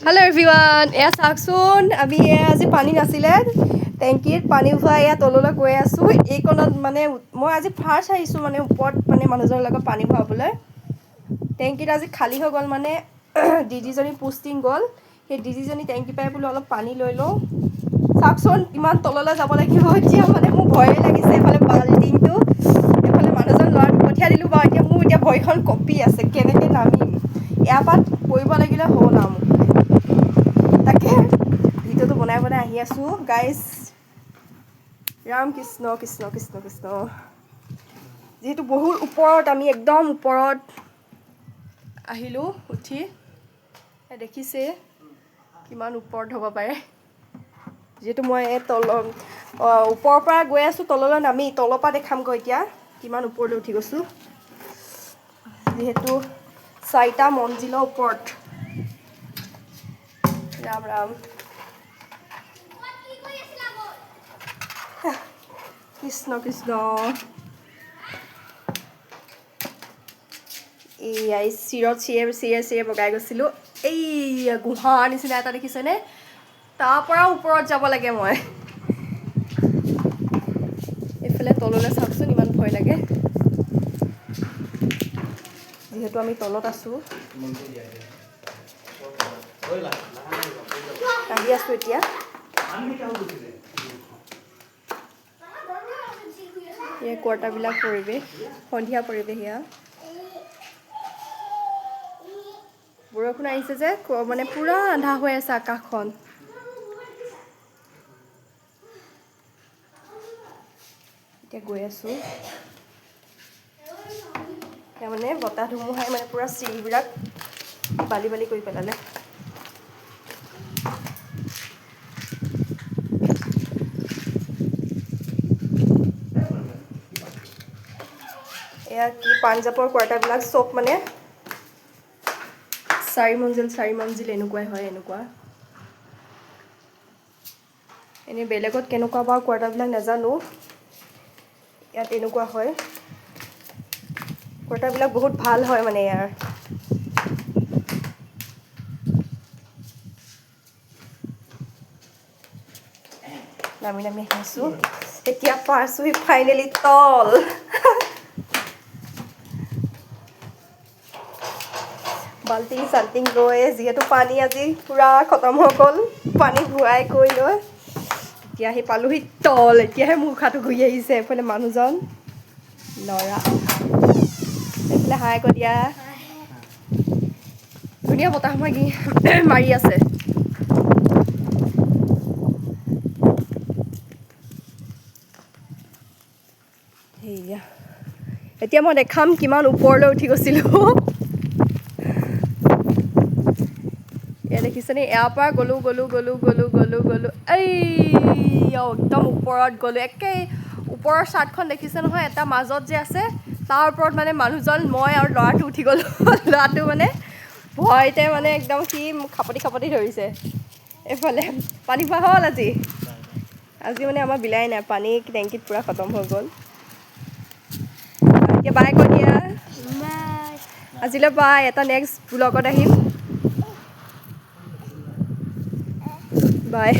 Hello everyone, এয়া চাওকচোন আমি আজি পানী নাছিলে টেংকিত পানী উঠোৱা এয়া তললৈ গৈ আছো এইকণত মানে মই আজি ফাৰ্ষ্ট আহিছোঁ মানে ওপৰত মানে মানুহজনৰ লগত পানী ভৰাবলৈ টেংকিত আজি খালী হৈ গ'ল মানে দিদিজনী পোষ্টিং গ'ল সেই দিদিজনী টেংকি পাই বোলো অলপ পানী লৈ লওঁ চাওকচোন ইমান তললৈ যাব লাগিব এতিয়া মানে মোৰ ভয়ে লাগিছে এফালে বাল্টিংটো এফালে মানুহজন ল'ৰাটো পঠিয়াই দিলোঁ বাৰু এতিয়া মোৰ এতিয়া ভৰিখন কঁপি আছে কেনেকৈ নামিম ইয়াৰ পৰা পৰিব লাগিলে হ'ল আৰু তাকে ভিডিঅ'টো বনাই আহি আছোঁ গাইজ ৰাম কৃষ্ণ কৃষ্ণ কৃষ্ণ কৃষ্ণ যিহেতু বহুত ওপৰত আমি একদম ওপৰত আহিলোঁ উঠি দেখিছে কিমান ওপৰত হ'ব পাৰে যিহেতু মই ওপৰৰ পৰা গৈ আছোঁ তললৈ নামি তলৰ পৰা দেখামগৈ এতিয়া কিমান ওপৰলৈ উঠি গৈছোঁ যিহেতু 4টা মঞ্জিলৰ ওপৰত ৰাম ৰাম কৃষ্ণ কৃষ্ণ এই চিৰত চিৰে বগাই গৈছিলোঁ এই গুহাৰ নিচিনা এটা দেখিছেনে তাৰ পৰা ওপৰত যাব লাগে মই এইফালে তললৈ চাওকচোন ইমান ভয় লাগে যিহেতু আমি তলত আছোঁ আহি আছোঁ এতিয়া এই কোৱাৰ্টাৰবিলাক পৰিৱেশ সন্ধিয়া পৰিৱেশ এয়া বৰষুণ আহিছে যে মানে পুৰা আন্ধা হৈ আছে আকাশখন এতিয়া গৈ আছোঁ এতিয়া মানে বতাহ ধুমুহাই মানে পুৰা চিৰিবিলাক বালি বালি কৰি পেলালে এয়া কি পাঞ্জাৱৰ কোৱাৰ্টাৰবিলাক চব মানে 4 মঞ্জিল এনেকুৱাই হয় এনেকুৱা এনেই বেলেগত কেনেকুৱা বাৰু কোৱাৰ্টাৰবিলাক নাজানো ইয়াত এনেকুৱা হয় কোৱাৰ্টাৰবিলাক বহুত ভাল হয় মানে ইয়াৰ নামি আহিছোঁ এতিয়া পাইছোঁ ফাইনেলি তল বাল্টিং চাল্টিং লৈ যিহেতু পানী আজি পুৰা খতম হৈ গ'ল পানী ভৰাই কৰি লৈ এতিয়া আহি পালোহি তল এতিয়াহে মোৰ উশাহটো ঘূৰি আহিছে এইফালে মানুহজন ল'ৰা এইফালে হাই আকৌ দিয়া ধুনীয়া বতাহ মাৰি আছে সেয়া এতিয়া মই দেখাম কিমান ওপৰলৈ উঠি গৈছিলোঁ এয়া দেখিছেনে ইয়াৰ পৰা গ'লোঁ এই একদম ওপৰত গ'লোঁ একে ওপৰৰ চাৰ্টখন দেখিছে নহয় এটা মাজত যে আছে তাৰ ওপৰত মানে মানুহজন মই আৰু ল'ৰাটো উঠি গ'লোঁ ল'ৰাটো মানে ভয়তে মানে একদম সি মোক খাপতি ধৰিছে এইফালে পানী খোৱা হ'ল আজি মানে আমাৰ বিলাই নাই পানী টেংকিত পূৰা খতম হৈ গ'ল এতিয়া বাই কৈ দিয়া আজিলৈ বাই এটা নেক্সট ব্লগত আহিম বাই